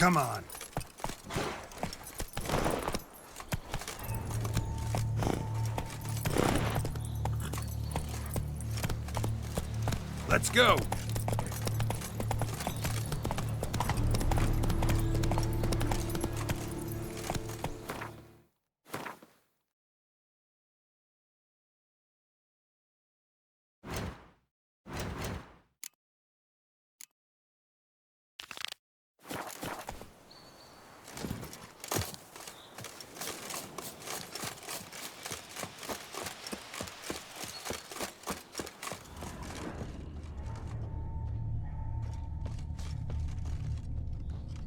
Come on. Let's go.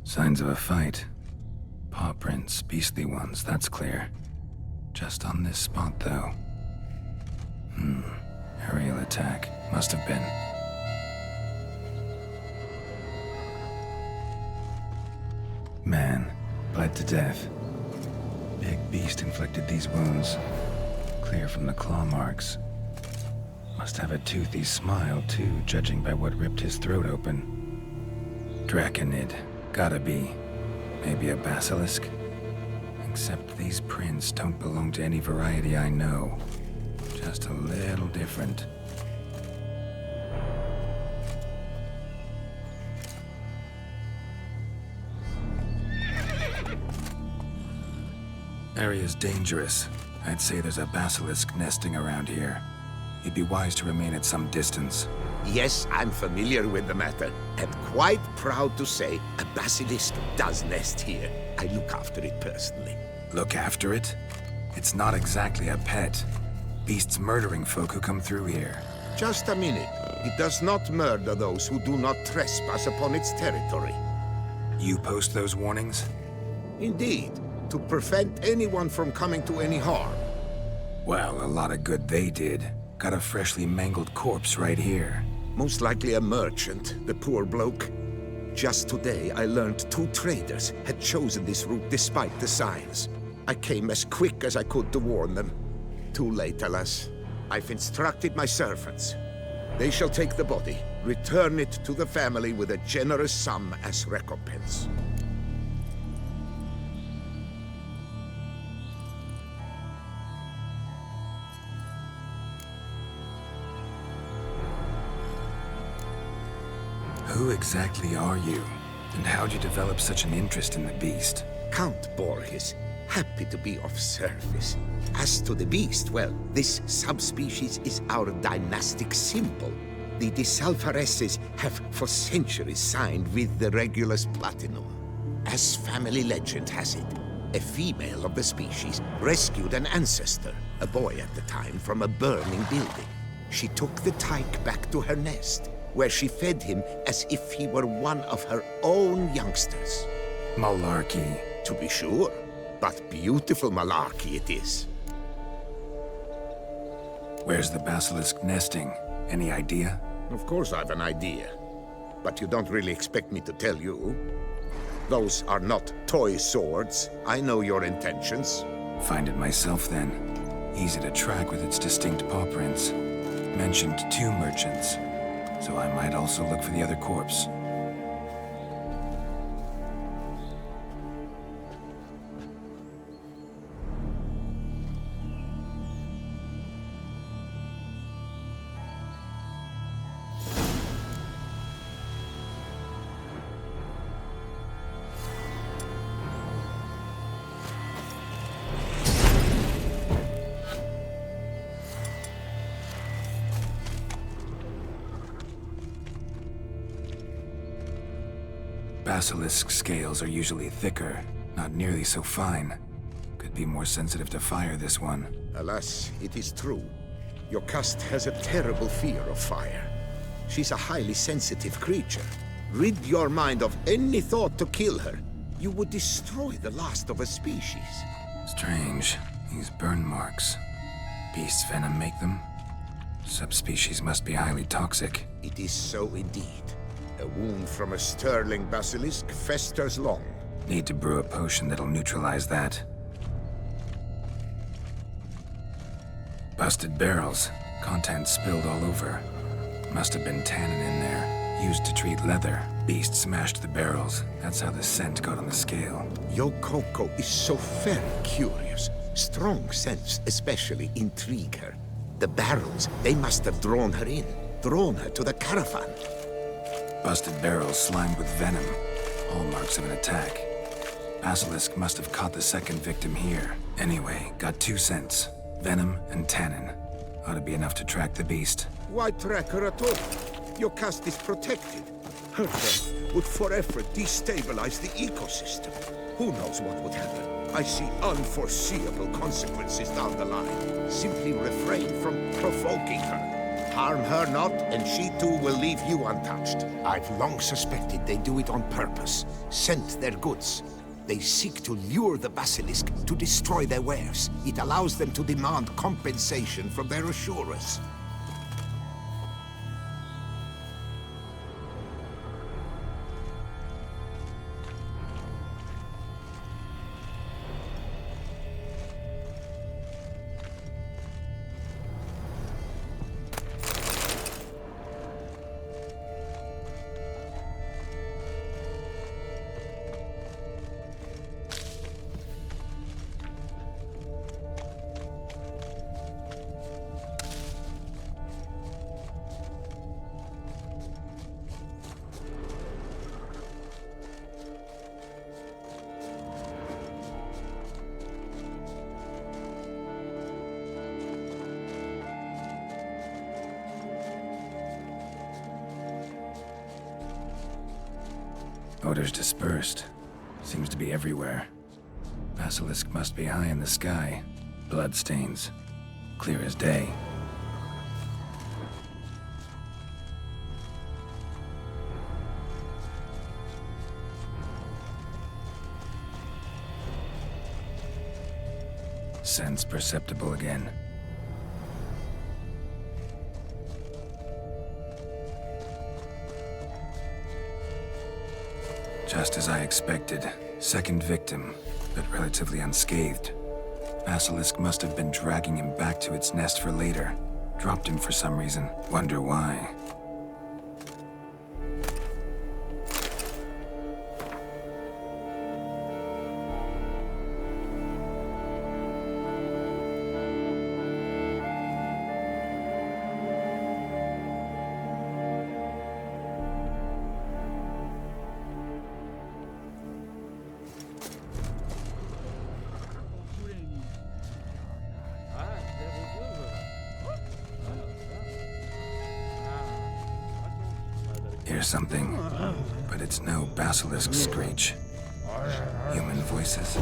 Signs of a fight. Paw prints, beastly ones, that's clear. Just on this spot, though. Aerial attack. Must have been. Man, bled to death. Big beast inflicted these wounds. Clear from the claw marks. Must have a toothy smile, too, judging by what ripped his throat open. Draconid. Gotta be. Maybe a basilisk? Except these prints don't belong to any variety I know. Just a little different. Area's dangerous. I'd say there's a basilisk nesting around here. It'd be wise to remain at some distance. Yes, I'm familiar with the matter, and quite proud to say a basilisk does nest here. I look after it personally. Look after it? It's not exactly a pet. Beast's murdering folk who come through here. Just a minute. It does not murder those who do not trespass upon its territory. You post those warnings? Indeed, to prevent anyone from coming to any harm. Well, a lot of good they did. Got a freshly mangled corpse right here. Most likely a merchant, the poor bloke. Just today, I learned 2 traders had chosen this route despite the signs. I came as quick as I could to warn them. Too late, alas. I've instructed my servants. They shall take the body, return it to the family with a generous sum as recompense. Who exactly are you? And how'd you develop such an interest in the beast? Count Borges, happy to be of service. As to the beast, well, this subspecies is our dynastic symbol. The Disalfareses have for centuries signed with the Regulus Platinum. As family legend has it, a female of the species rescued an ancestor, a boy at the time, from a burning building. She took the tyke back to her nest, where she fed him as if he were one of her own youngsters. Malarkey. To be sure, but beautiful malarkey it is. Where's the basilisk nesting? Any idea? Of course I've an idea, but you don't really expect me to tell you. Those are not toy swords. I know your intentions. Find it myself then. Easy to track with its distinct paw prints. Mentioned 2 merchants. So I might also look for the other corpse. Basilisk scales are usually thicker, not nearly so fine. Could be more sensitive to fire, this one. Alas, it is true. Yocasta has a terrible fear of fire. She's a highly sensitive creature. Rid your mind of any thought to kill her. You would destroy the last of a species. Strange. These burn marks. Beast's venom make them? Subspecies must be highly toxic. It is so indeed. A wound from a sterling basilisk festers long. Need to brew a potion that'll neutralize that. Busted barrels. Contents spilled all over. Must have been tannin in there, used to treat leather. Beast smashed the barrels. That's how the scent got on the scale. Yokoko is so very curious. Strong scents especially intrigue her. The barrels, they must have drawn her in. Drawn her to the caravan. Busted barrels slimed with venom. Hallmarks of an attack. Basilisk must have caught the second victim here. Anyway, got 2 scents. Venom and tannin. Ought to be enough to track the beast. Why track her at all? Yocasta is protected. Her death would forever destabilize the ecosystem. Who knows what would happen? I see unforeseeable consequences down the line. Simply refrain from provoking her. Harm her not, and she too will leave you untouched. I've long suspected they do it on purpose. Scent their goods. They seek to lure the basilisk to destroy their wares. It allows them to demand compensation from their assurers. Odors dispersed. Seems to be everywhere. Basilisk must be high in the sky. Bloodstains. Clear as day. Sense perceptible again. Just as I expected. Second victim, but relatively unscathed. Basilisk must have been dragging him back to its nest for later. Dropped him for some reason. Wonder why. Hear something, but it's no basilisk screech. Human voices.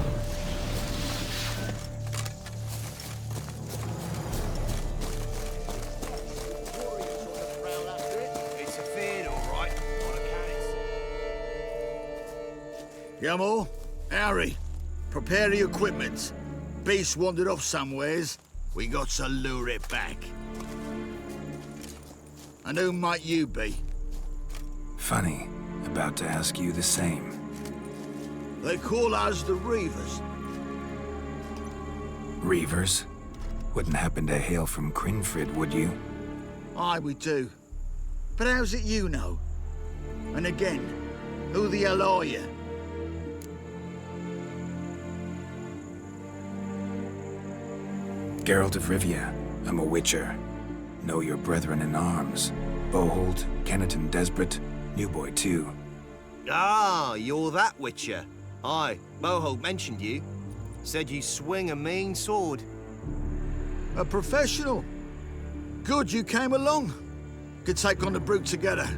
It's a feed, all right. On account. Yamo, Harry, prepare the equipment. Beast wandered off somewheres. We got to lure it back. And who might you be? Funny. About to ask you the same. They call us the Reavers. Reavers? Wouldn't happen to hail from Crinfrid, would you? Aye, we do. But how's it you know? And again, who the hell are you? Geralt of Rivia. I'm a witcher. Know your brethren in arms. Bohold, Kenneton Desperate, New Boy too. Ah, you're that witcher. Aye, Bohold mentioned you. Said you swing a mean sword. A professional. Good you came along. Could take on the brute together.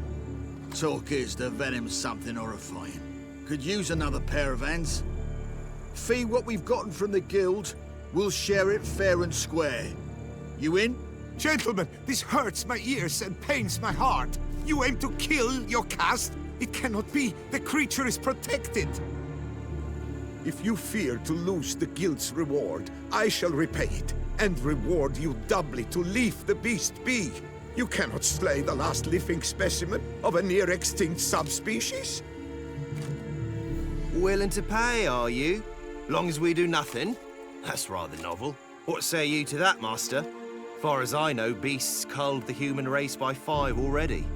Talk is the venom's something horrifying. Could use another pair of hands. Fee what we've gotten from the guild, we'll share it fair and square. You in? Gentlemen, this hurts my ears and pains my heart. You aim to kill Yocasta? It cannot be. The creature is protected. If you fear to lose the guild's reward, I shall repay it, and reward you doubly to leave the beast be. You cannot slay the last living specimen of a near-extinct subspecies. Willing to pay, are you? Long as we do nothing? That's rather novel. What say you to that, master? Far as I know, beasts culled the human race by 5 already.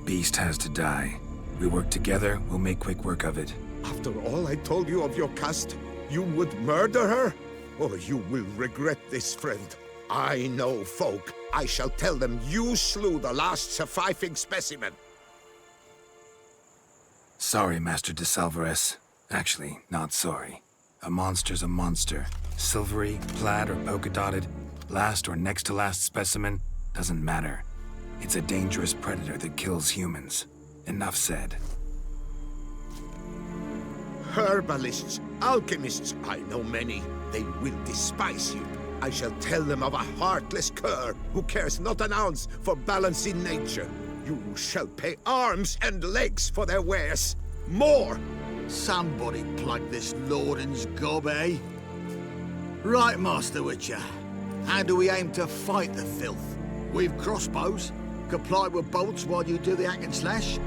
beast has to die. We work together, we'll make quick work of it. After all I told you of yocasta, you would murder her? Oh, you will regret this, friend. I know folk. I shall tell them you slew the last surviving specimen. Sorry, Master de Salvarez. Actually, not sorry. A monster's a monster. Silvery, plaid, or polka-dotted, last or next to last specimen, doesn't matter. It's a dangerous predator that kills humans. Enough said. Herbalists, alchemists, I know many. They will despise you. I shall tell them of a heartless cur who cares not an ounce for balance in nature. You shall pay arms and legs for their wares. More! Somebody plug this Lorden's gob, eh? Right, Master Witcher. How do we aim to fight the filth? We've crossbows. Comply with bolts while you do the hack and slash?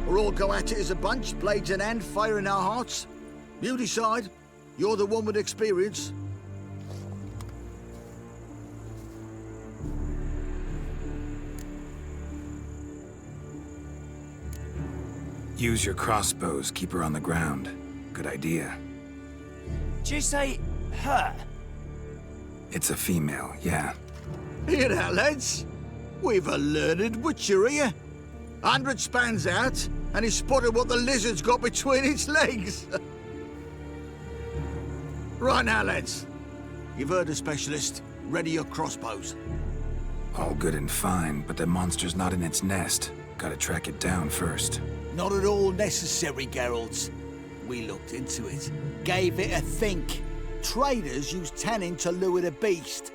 Or all go at it as a bunch, blades in hand, fire in our hearts? You decide. You're the one with experience. Use your crossbows, keep her on the ground. Good idea. Did you say her? It's a female, yeah. Hear that, lads? We've a learned witcher here. 100 spans out, and he spotted what the lizard's got between its legs. Right now, lads. You've heard the specialist. Ready your crossbows. All good and fine, but the monster's not in its nest. Gotta track it down first. Not at all necessary, Geralt. We looked into it. Gave it a think. Traders use tannin to lure the beast.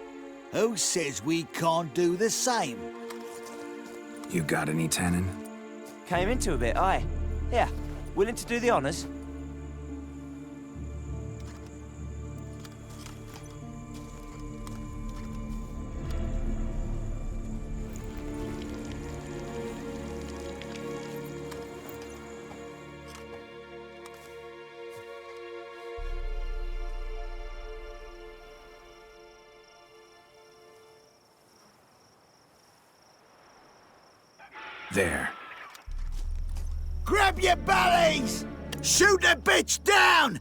Who says we can't do the same? You got any tannin? Came into a bit, aye. Yeah, willing to do the honours? There. Grab your bellies! Shoot the bitch down!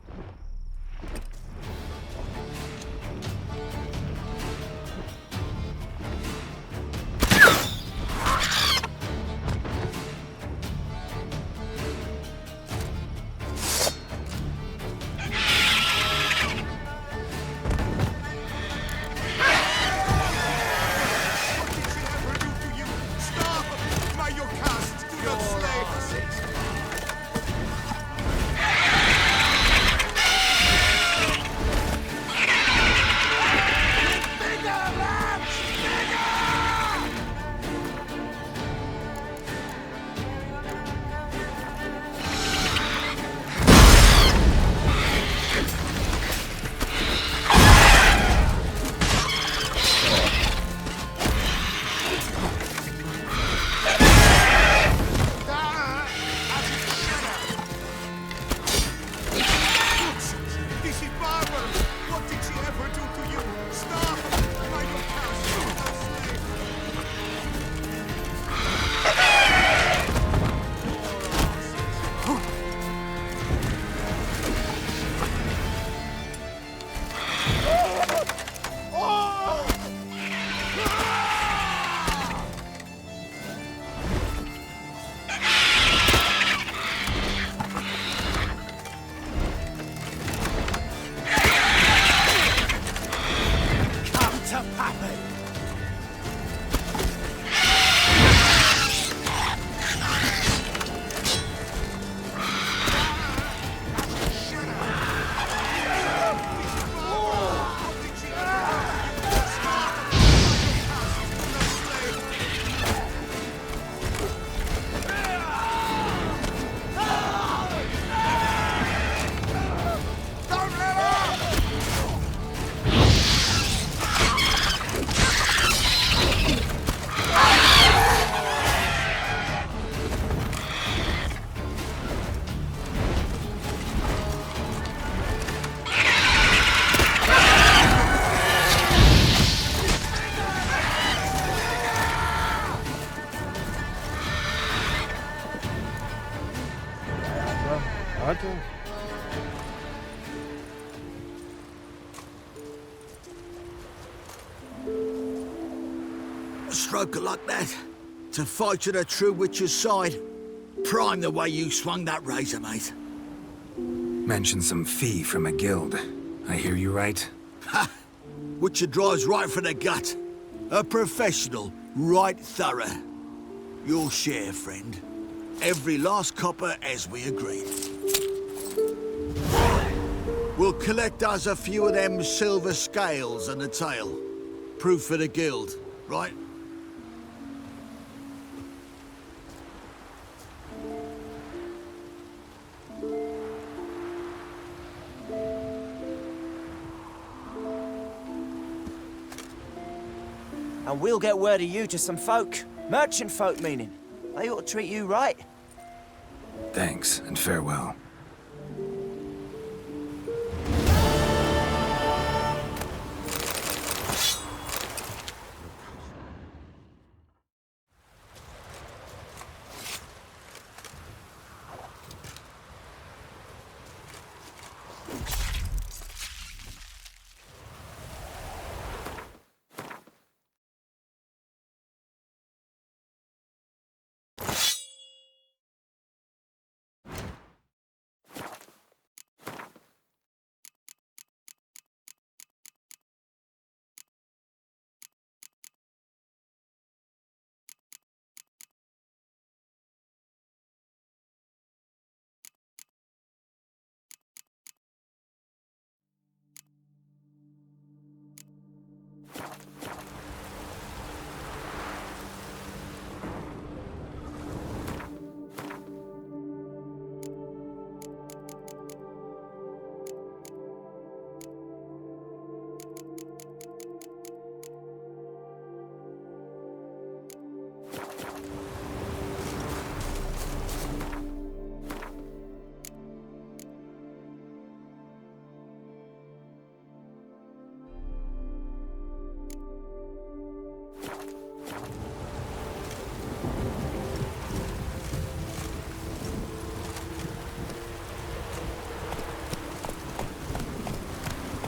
stroke of luck, that. To fight at a true witcher's side. Prime the way you swung that razor, mate. Mentioned some fee from a guild. I hear you right? Ha! Witcher drives right for the gut. A professional, right thorough. Your share, friend. Every last copper as we agreed. We'll collect us a few of them silver scales and a tail. Proof for the guild, right? And we'll get word of you to some folk. Merchant folk, meaning. They ought to treat you right. Thanks, and farewell.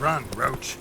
Run, Roach.